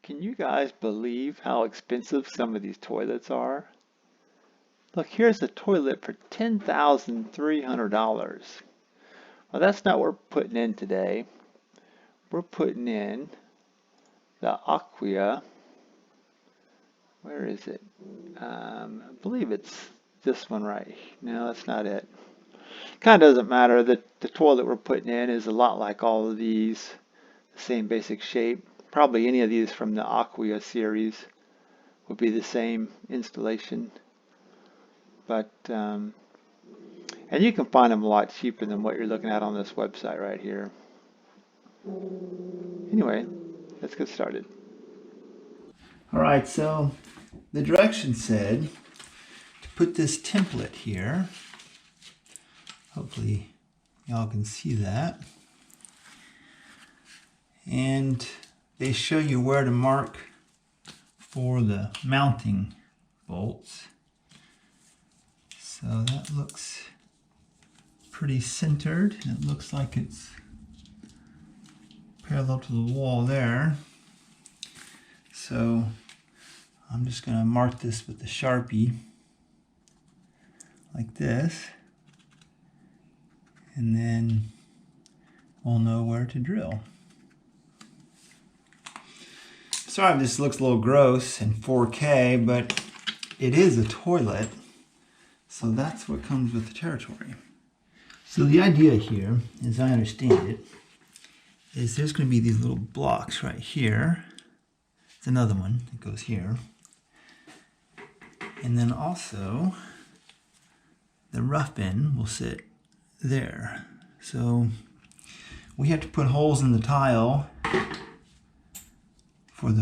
Can you guys believe how expensive some of these toilets are? Look, here's a toilet for $10,300. Well, that's not what we're putting in today. We're putting in the Aquia. Where is it? I believe it's this one right. No, that's not it. Kind of doesn't matter. The toilet we're putting in is a lot like all of these. The same basic shape. Probably any of these from the Aquia series would be the same installation. But, and you can find them a lot cheaper than what you're looking at on this website right here. Anyway, let's get started. All right, so the directions said to put this template here. Hopefully y'all can see that. And they show you where to mark for the mounting bolts. So that looks pretty centered. It looks like it's parallel to the wall there. So I'm just going to mark this with the Sharpie like this, and then we'll know where to drill. Sorry if this looks a little gross in 4K, but it is a toilet, so that's what comes with the territory. So the idea here, as I understand it, is there's going to be these little blocks right here. It's another one that goes here. And then also the rough end will sit there. So we have to put holes in the tile for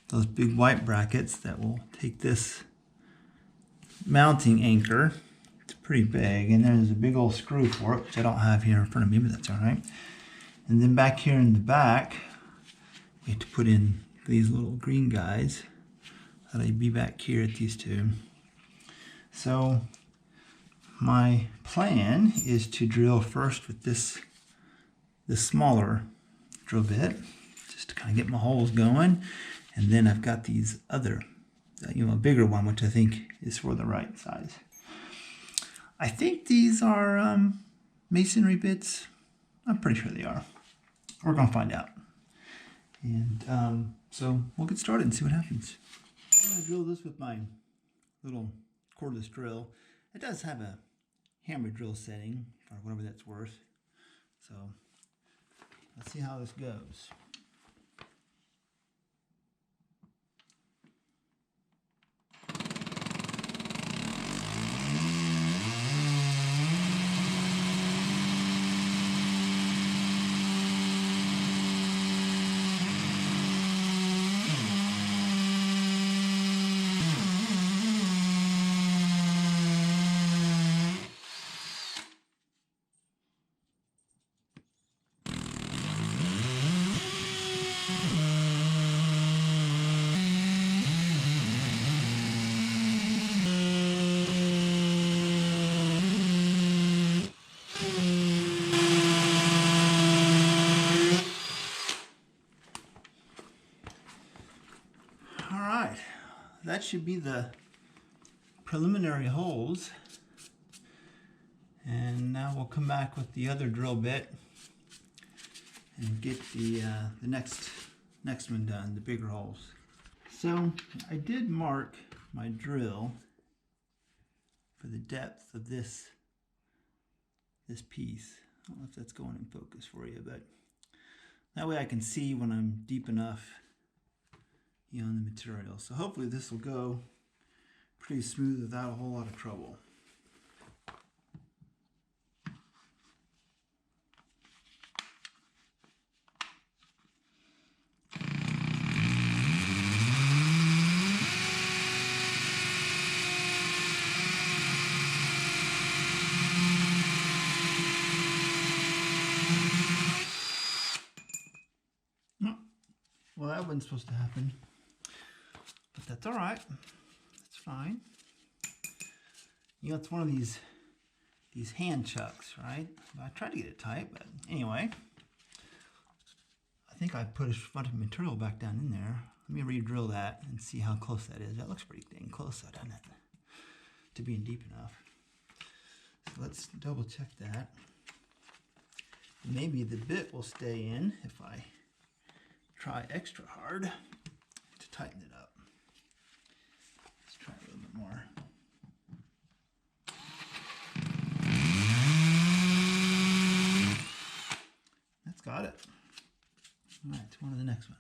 those big white brackets that will take this mounting anchor. It's pretty big, and there's a big old screw for it, which I don't have here in front of me, but that's all right. And then back here in the back, we have to put in these little green guys. That'll be back here at these two. So my plan is to drill first with this smaller drill bit, just to kind of get my holes going. And then I've got these other, a bigger one, which I think is for the right size. I think these are masonry bits. I'm pretty sure they are. We're gonna find out. And so we'll get started and see what happens. I'm gonna drill this with my little cordless drill. It does have a hammer drill setting for whatever that's worth. So let's see how this goes. That should be the preliminary holes, and now we'll come back with the other drill bit and get the next one done, the bigger holes. So I did mark my drill for the depth of this piece. I don't know if that's going in focus for you, but that way I can see when I'm deep enough in the material. So hopefully this will go pretty smooth without a whole lot of trouble. Well, that wasn't supposed to happen. But that's all right. That's fine. It's one of these hand chucks, right? I tried to get it tight, but anyway. I think I put a bunch of material back down in there. Let me re-drill that and see how close that is. That looks pretty dang close, doesn't it? To being deep enough. So let's double check that. Maybe the bit will stay in if I try extra hard to tighten it up. Let's try a little bit more. That's got it. All right, on to the next one.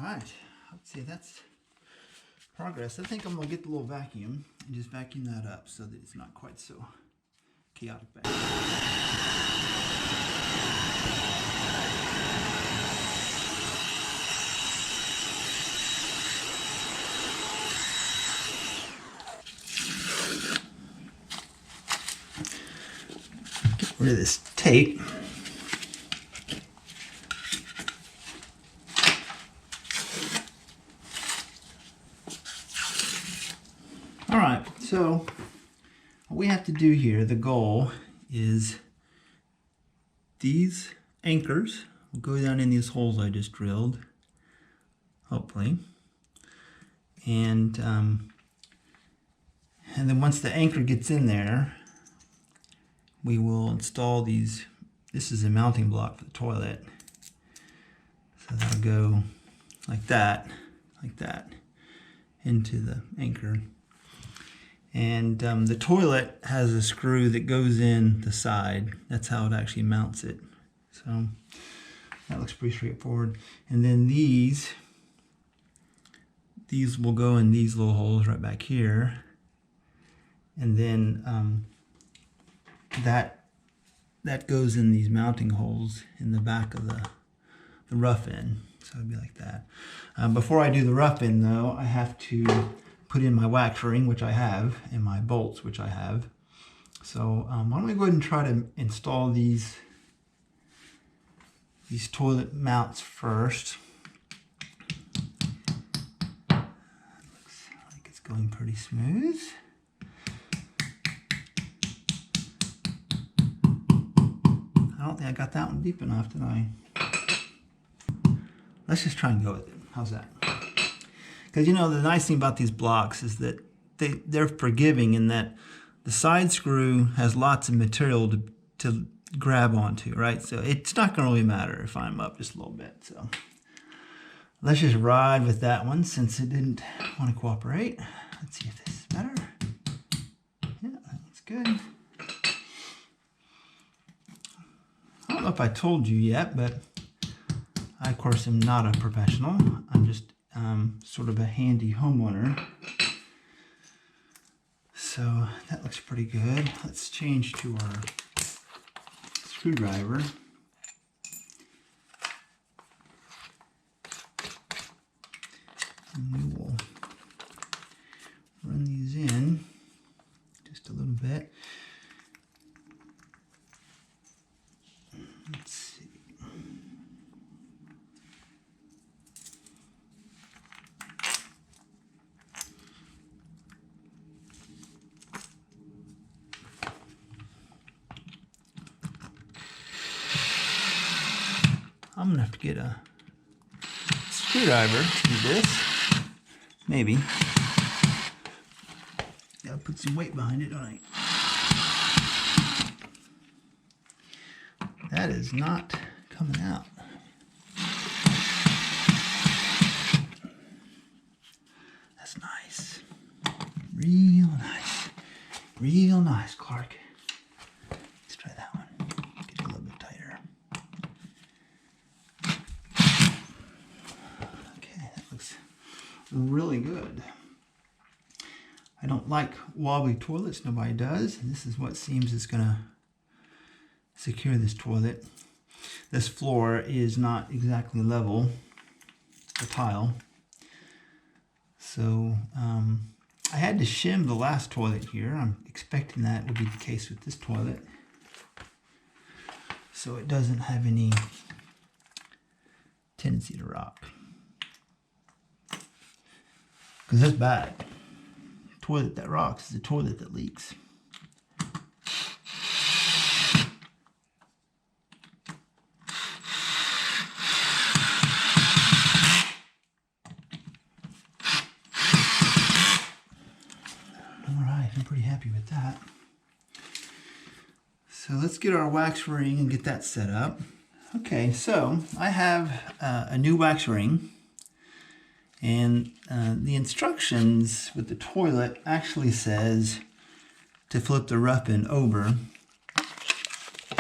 Alright, let's see, that's progress. I think I'm going to get the little vacuum and just vacuum that up so that it's not quite so chaotic back there. Get rid of this tape. Alright, so what we have to do here, the goal is these anchors will go down in these holes I just drilled, hopefully. And then once the anchor gets in there, we will install these. This is a mounting block for the toilet. So that'll go like that, into the anchor. And the toilet has a screw that goes in the side. That's how it actually mounts it. So that looks pretty straightforward. And then these will go in these little holes right back here. And then that goes in these mounting holes in the back of the rough end. So it'd be like that. Before I do the rough end though, I have to put in my wax ring, which I have, and my bolts, which I have. So why don't we go ahead and try to install these toilet mounts first. Looks like it's going pretty smooth. I don't think I got that one deep enough, did I? Let's just try and go with it. How's that? Because you know, the nice thing about these blocks is that they're forgiving in that the side screw has lots of material to grab onto, right? So it's not going to really matter if I'm up just a little bit. So let's just ride with that one since it didn't want to cooperate. Let's see if this is better. Yeah, that's good. I don't know if I told you yet, but I, of course, am not a professional. I'm just sort of a handy homeowner. So that looks pretty good. Let's change to our screwdriver. And we will run these in just a little bit. Let's see. I'm gonna have to get a screwdriver to do this. Maybe. Gotta put some weight behind it, don't I? That is not coming out. That's nice. Real nice. Real nice, Clark. Let's try that one. Get it a little bit tighter. Okay, that looks really good. I I don't like wobbly toilets, nobody does. And this is what seems is gonna secure this toilet. This floor is not exactly level, the tile. So I had to shim the last toilet here. I'm expecting that would be the case with this toilet. So it doesn't have any tendency to rock. Because that's bad. A toilet that rocks is a toilet that leaks. Alright, I'm pretty happy with that. So let's get our wax ring and get that set up. Okay, so I have a new wax ring, and the instructions with the toilet actually says to flip the rough end over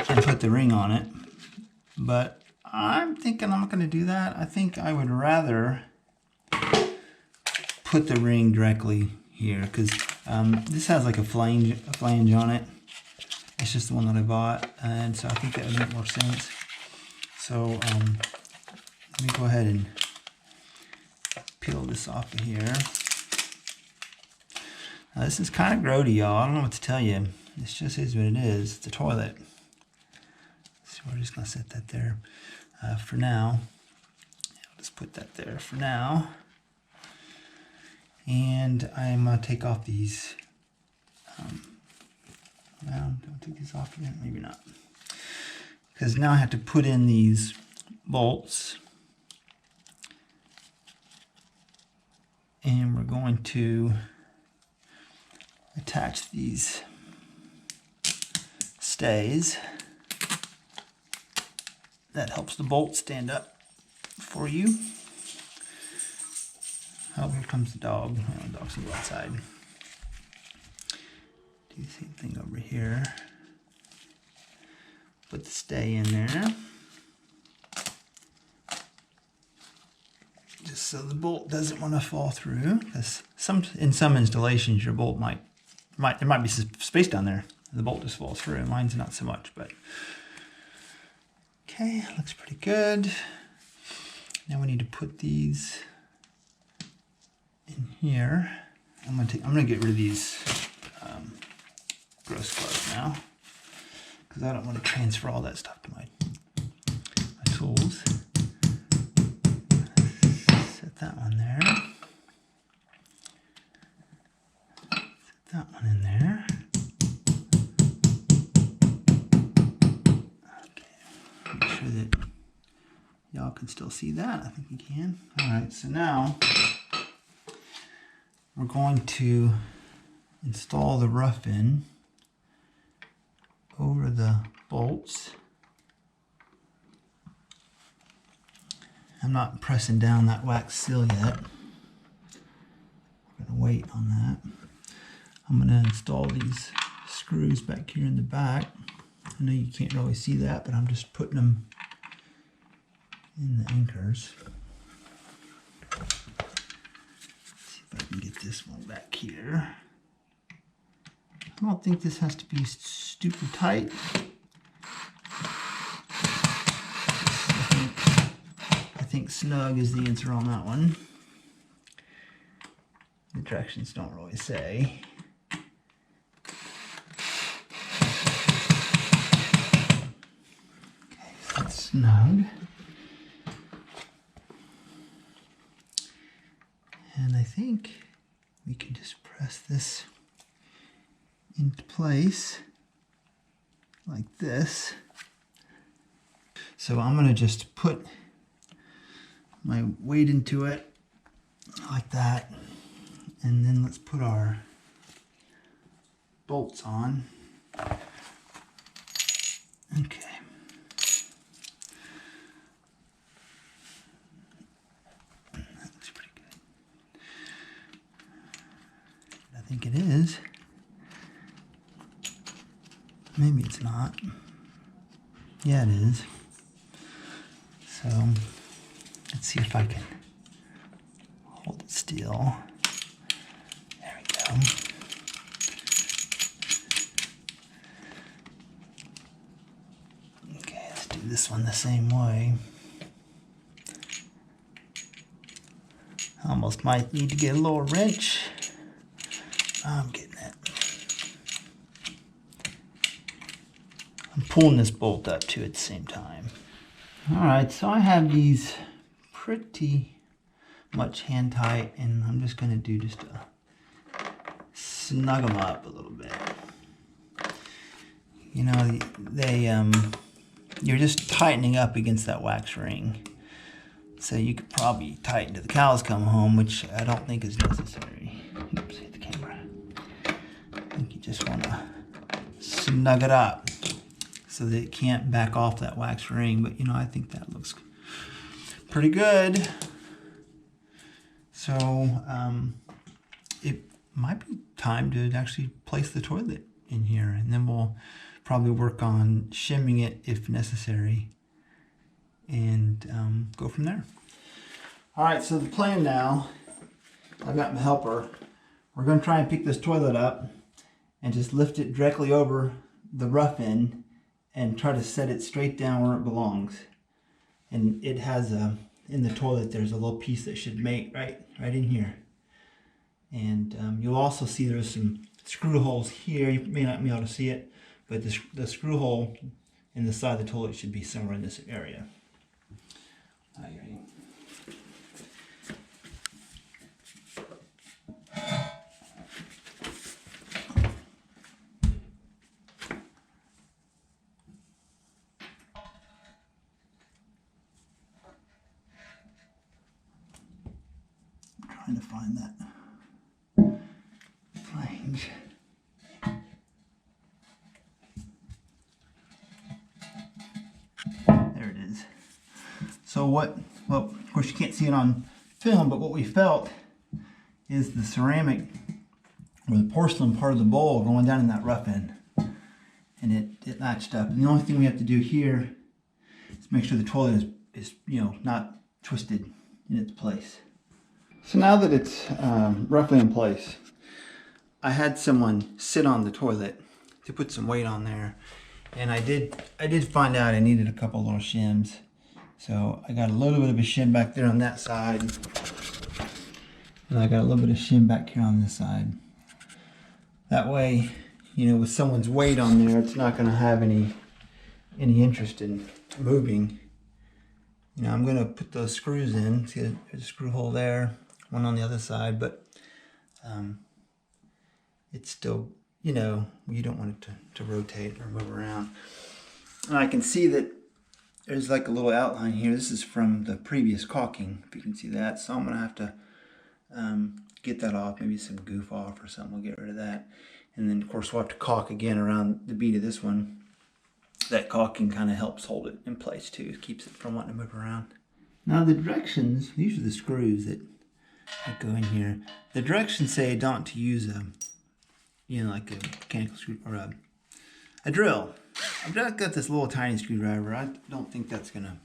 and put the ring on it, but I'm thinking I'm not going to do that. I think I would rather put the ring directly here, because this has like a flange on it. It's just the one that I bought, and so I think that would make more sense. So let me go ahead and peel this off of here. Now this is kind of grody, y'all. I don't know what to tell you. This just is what it is. It's a toilet. So we're just gonna set that there for now. I'll just put that there for now. And I'm gonna take off these. Well, don't take these off yet. Maybe not. Because now I have to put in these bolts. And we're going to attach these stays. That helps the bolt stand up for you. Oh, here comes the dog. Oh, the dog's gonna go outside. Do the same thing over here. Put the stay in there. Just so the bolt doesn't want to fall through. Because in some installations your bolt there might be space down there. The bolt just falls through. Mine's not so much, but okay, looks pretty good. Now we need to put these in here. I'm gonna get rid of these gross cars now, because I don't want to transfer all that stuff to my tools. Set that one there. Set that one in there. Okay, make sure that y'all can still see that. I think you can. All right, so now we're going to install the rough end over the bolts. I'm not pressing down that wax seal yet. I'm gonna wait on that. I'm gonna install these screws back here in the back. I know you can't really see that, but I'm just putting them in the anchors. See if I can get this one back here. I don't think this has to be stupid tight. I think snug is the answer on that one. The directions don't really say. Okay, so it's snug. And I think we can just press this into place like this. So I'm going to just put my weight into it like that, and then let's put our bolts on. Okay. That looks pretty good. I think it is. Maybe it's not. Yeah, it is. So let's see if I can hold it still. There we go. this one the same way. Almost might need to get a little wrench. I'm getting it. I'm pulling this bolt up too at the same time. Alright, so I have these pretty much hand tight, and I'm just going to do just a snug them up a little bit. You know, you're just tightening up against that wax ring. So you could probably tighten till the cows come home, which I don't think is necessary. Oops, hit the camera. I think you just want to snug it up so that it can't back off that wax ring. But you know, I think that looks pretty good. So it might be time to actually place the toilet in here, and then we'll probably work on shimming it if necessary, and go from there. All right, so the plan now, I've got my helper. We're going to try and pick this toilet up and just lift it directly over the rough end and try to set it straight down where it belongs. And it has in the toilet, there's a little piece that should mate right in here. And you'll also see there's some screw holes here. You may not be able to see it, but the screw hole in the side of the toilet should be somewhere in this area. All right, ready? I'm trying to find that flange. There it is. So well, of course you can't see it on film, but what we felt is the ceramic or the porcelain part of the bowl going down in that rough end. And it latched up. And the only thing we have to do here is make sure the toilet is you know, not twisted in its place. So now that it's roughly in place, I had someone sit on the toilet to put some weight on there. And I did find out I needed a couple little shims. So I got a little bit of a shim back there on that side. And I got a little bit of shim back here on this side. That way, you know, with someone's weight on there, it's not going to have any interest in moving. You know, I'm going to put those screws in. See, there's a screw hole there, one on the other side, but it's still, you know, you don't want it to rotate or move around. And I can see that there's like a little outline here. This is from the previous caulking, if you can see that. So I'm going to have to get that off, maybe some goof off or something. We'll get rid of that. And then, of course, we'll have to caulk again around the bead of this one. That caulking kind of helps hold it in place too. It keeps it from wanting to move around. Now the directions, these are the screws that go in here. The directions say not to use you know, like a mechanical screw or a drill. I've got this little tiny screwdriver. I don't think that's gonna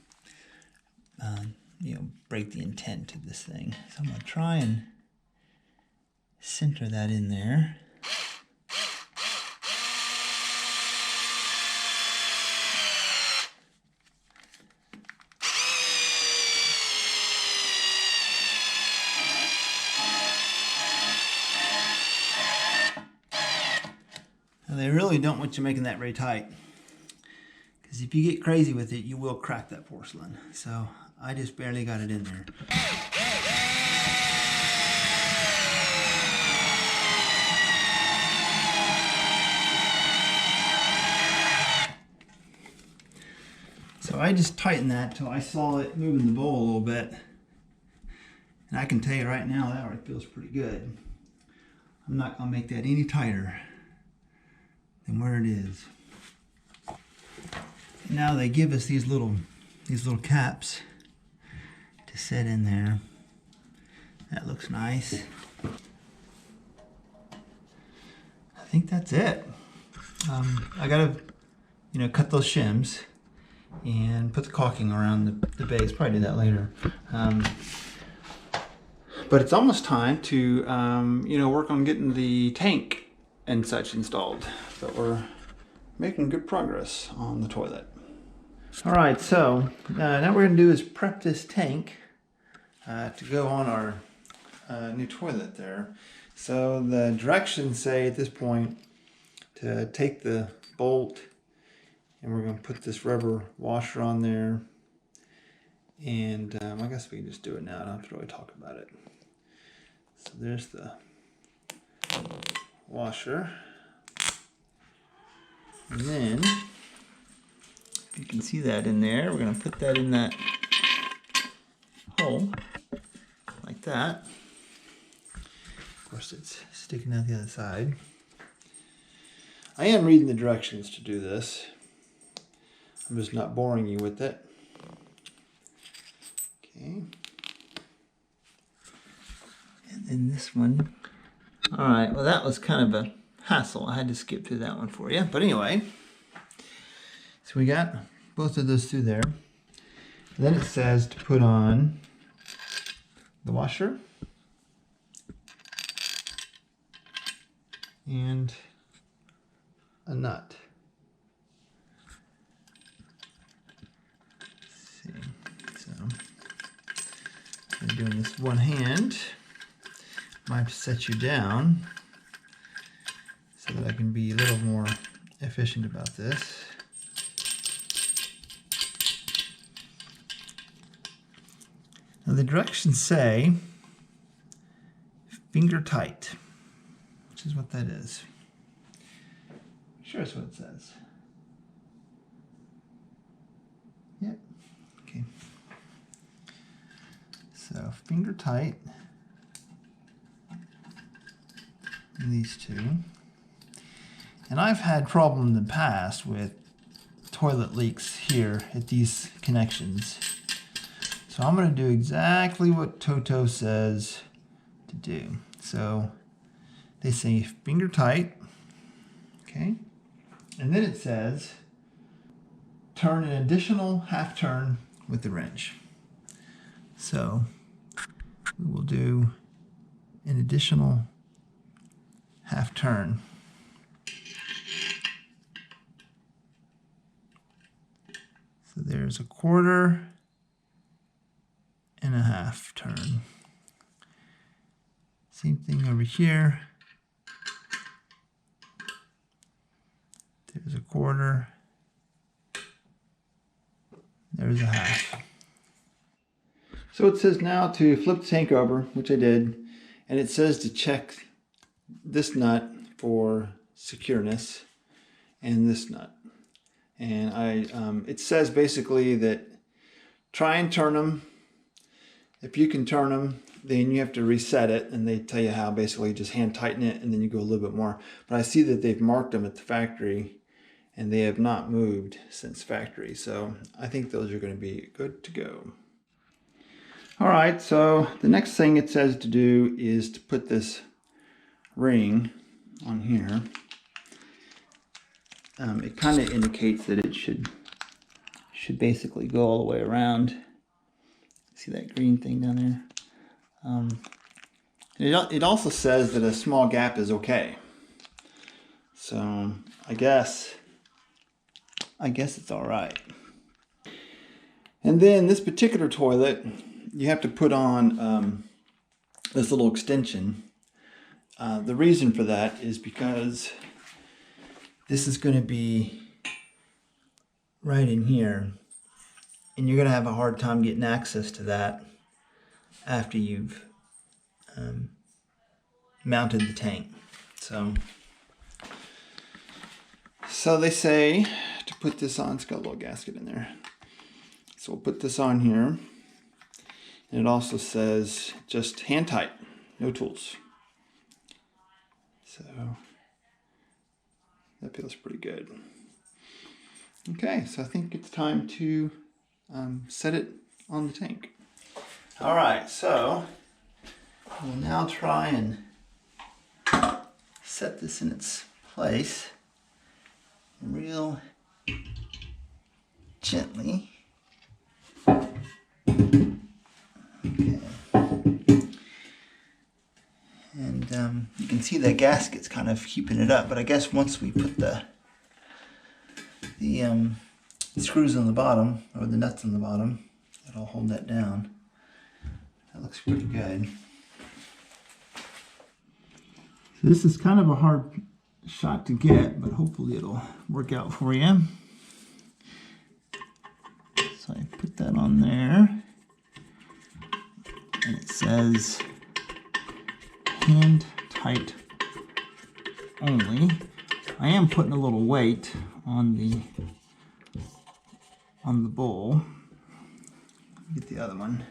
you know, break the intent of this thing. So I'm gonna try and center that in there. They really don't want you making that very tight, because if you get crazy with it, you will crack that porcelain. So I just barely got it in there. So I just tightened that till I saw it moving the bowl a little bit. And I can tell you right now, that already feels pretty good. I'm not gonna make that any tighter than where it is. And now they give us these little caps to set in there. That looks nice. I think that's it. I gotta, you know, cut those shims and put the caulking around the base. Probably do that later. But it's almost time to, you know, work on getting the tank and such installed. But we're making good progress on the toilet. All right, so now we're gonna do is prep this tank to go on our new toilet there. So the directions say at this point to take the bolt, and we're gonna put this rubber washer on there. And I guess we can just do it now. I don't have to really talk about it. So there's the washer. And then, if you can see that in there, we're going to put that in that hole, like that. Of course, it's sticking out the other side. I am reading the directions to do this. I'm just not boring you with it. Okay. And then this one. All right, well that was kind of a hassle. I had to skip through that one for you. But anyway, so we got both of those through there. And then it says to put on the washer and a nut. Let's see, so I'm doing this one hand. Might have to set you down so that I can be a little more efficient about this. Now the directions say finger tight, which is what that is. Sure, that's what it says. Yep. Okay. So finger tight. These two. And I've had problems in the past with toilet leaks here at these connections. So I'm going to do exactly what Toto says to do. So they say finger tight. Okay. And then it says turn an additional half turn with the wrench. So we will do an additional half turn. So there's a quarter and a half turn. Same thing over here. There's a quarter. There's a half. So it says now to flip the tank over, which I did, and it says to check this nut for secureness and this nut. And it says basically that try and turn them. If you can turn them, then you have to reset it, and they tell you how. Basically just hand tighten it and then you go a little bit more. But I see that they've marked them at the factory and they have not moved since factory. So I think those are going to be good to go. All right, so the next thing it says to do is to put this ring on here. It kind of indicates that it should basically go all the way around. See that green thing down there? It also says that a small gap is okay. So I guess it's all right. And then this particular toilet, you have to put on this little extension. The reason for that is because this is going to be right in here, and you're going to have a hard time getting access to that after you've mounted the tank. So they say to put this on. It's got a little gasket in there. So we'll put this on here. And it also says just hand tight, no tools. So that feels pretty good. Okay, so I think it's time to set it on the tank. All right, so we'll now try and set this in its place real gently. Okay. And you can see the gasket's kind of keeping it up, but I guess once we put the screws on the bottom, or the nuts on the bottom, that'll hold that down. That looks pretty good. So this is kind of a hard shot to get, but hopefully it'll work out for you. So I put that on there, and it says hand tight only. I am putting a little weight on the bowl. Get the other one.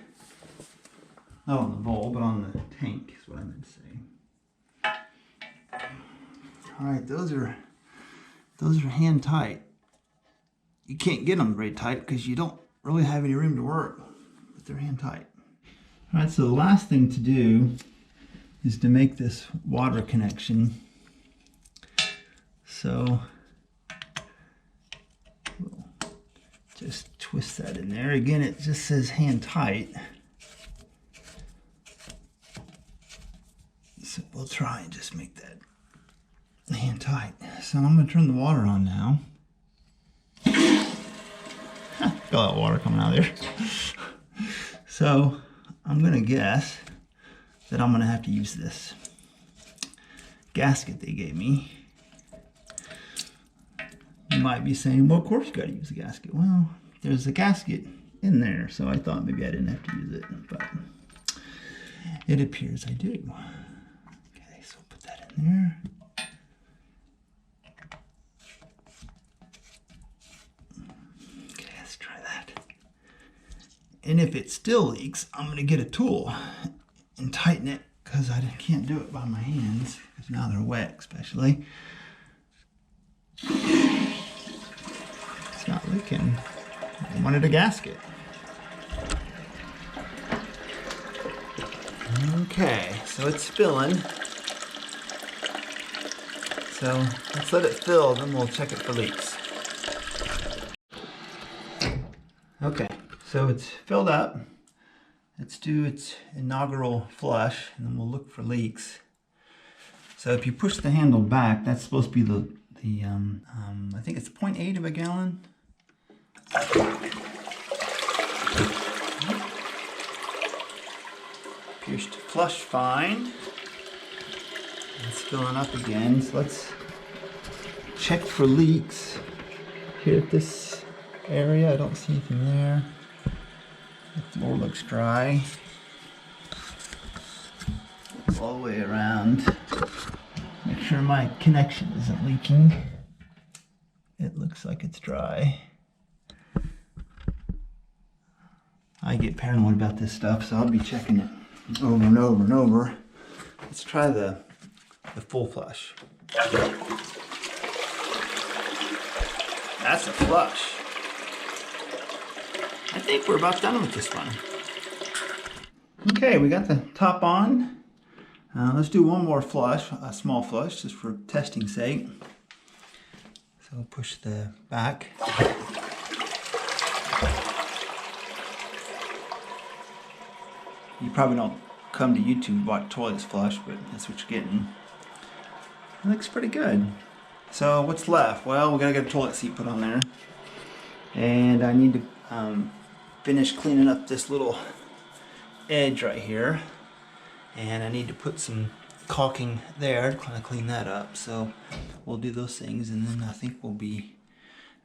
Not on the bowl, but on the tank is what I meant to say. All right, those are hand tight. You can't get them very tight because you don't really have any room to work, but they're hand tight. All right, so the last thing to do is to make this water connection. So we'll just twist that in there. Again, it just says hand tight. So we'll try and just make that hand tight. So I'm going to turn the water on now. Got all that water coming out of there. So I'm going to guess that I'm going to have to use this gasket they gave me. You might be saying, well, of course you got to use the gasket. Well, there's a gasket in there, so I thought maybe I didn't have to use it, but it appears I do. Okay, so put that in there. Okay, let's try that. And if it still leaks, I'm going to get a tool and tighten it, because I can't do it by my hands, because now they're wet especially. It's not leaking. I wanted a gasket. Okay, so it's filling. So let's let it fill, then we'll check it for leaks. Okay, so it's filled up. Let's do its inaugural flush, and then we'll look for leaks. So if you push the handle back, that's supposed to be the I think it's 0.8 of a gallon. Appears to flush fine. It's filling up again. So let's check for leaks here at this area. I don't see anything there. The floor looks dry. All the way around. Make sure my connection isn't leaking. It looks like it's dry. I get paranoid about this stuff, so I'll be checking it over and over and over. Let's try the full flush. That's a flush. I think we're about done with this one. Okay, we got the top on. Let's do one more flush, a small flush, just for testing's sake. So we'll push the back. You probably don't come to YouTube to watch toilets flush, but that's what you're getting. It looks pretty good. So what's left? Well, we gotta get a toilet seat put on there. And I need to finish cleaning up this little edge right here. And I need to put some caulking there to kind of clean that up. So we'll do those things, and then I think we'll be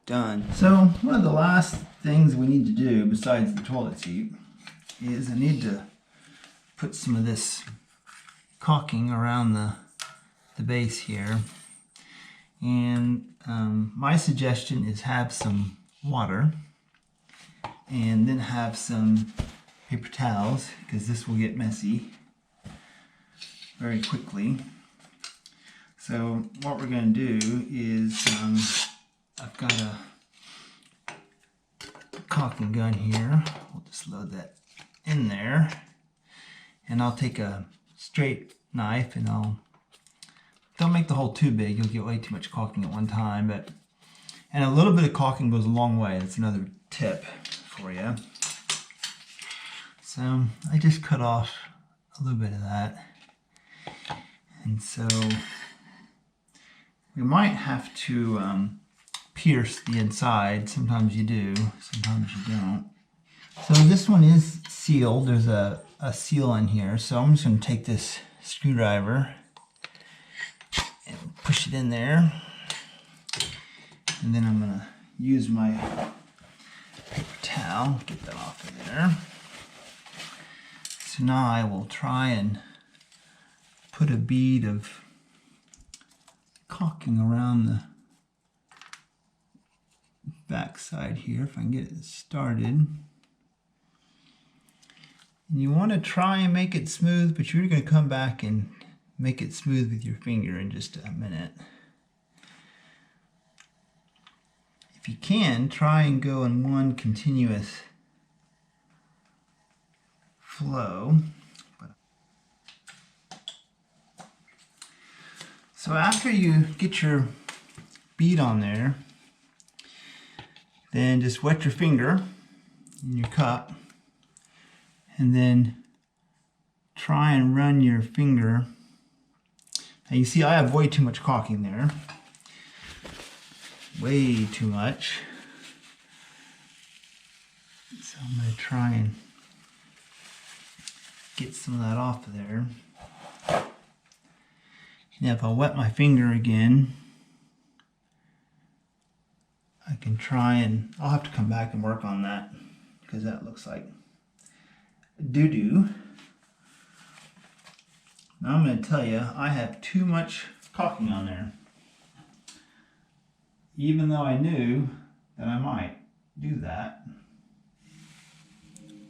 done. So one of the last things we need to do besides the toilet seat is I need to put some of this caulking around the base here. And my suggestion is have some water and then have some paper towels, because this will get messy very quickly. So what we're going to do is I've got a caulking gun here. We'll just load that in there, and I'll take a straight knife, and don't make the hole too big. You'll get way too much caulking at one time, and a little bit of caulking goes a long way. That's another tip for you. So I just cut off a little bit of that. And so we might have to pierce the inside. Sometimes you do, sometimes you don't. So this one is sealed. There's a seal in here. So I'm just going to take this screwdriver and push it in there. And then I'm going to use my paper towel, get that off of there. So now I will try and put a bead of caulking around the back side here if I can get it started. And you want to try and make it smooth, but you're going to come back and make it smooth with your finger in just a minute. If you can, try and go in one continuous flow. So after you get your bead on there, then just wet your finger in your cup and then try and run your finger. Now you see I have way too much caulking there. Way too much. So I'm going to try and get some of that off of there. Now if I wet my finger again, I can try and, I'll have to come back and work on that because that looks like doo-doo. Now I'm going to tell you, I have too much caulking on there. Even though I knew that I might do that.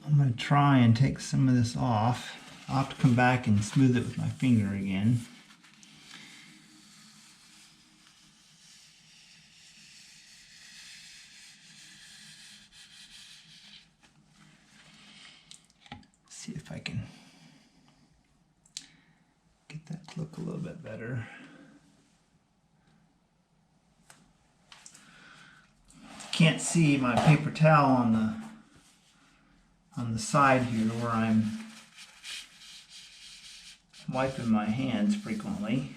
I'm going to try and take some of this off. I'll have to come back and smooth it with my finger again. See if I can get that to look a little bit better. Can't see my paper towel on the side here where I'm wiping my hands frequently.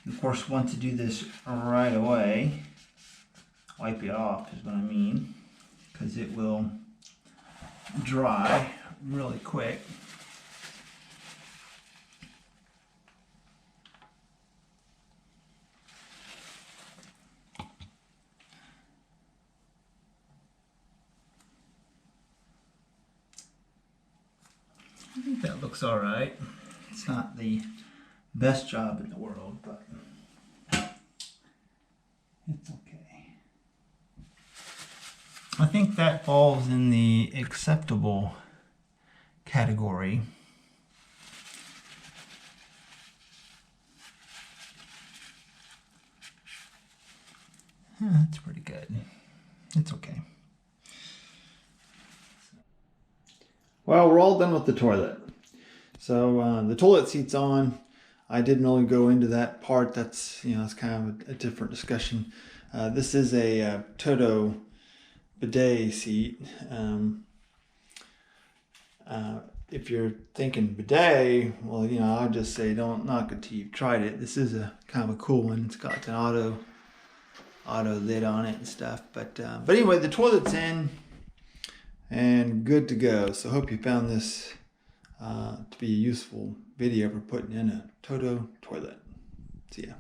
Of course, want to do this right away. Wipe it off is what I mean, because it will dry really quick. I think that looks all right. It's not the best job in the world, but it's okay. I think that falls in the acceptable category. That's pretty good. It's okay. Well, we're all done with the toilet. So the toilet seat's on. I didn't really go into that part. That's, it's kind of a different discussion. This is a Toto bidet seat. If you're thinking bidet, well, I'll just say don't knock it till you've tried it. This is a kind of a cool one. It's got an auto lid on it and stuff. But anyway, the toilet's in and good to go. So hope you found this to be a useful video for putting in a Toto toilet. See ya.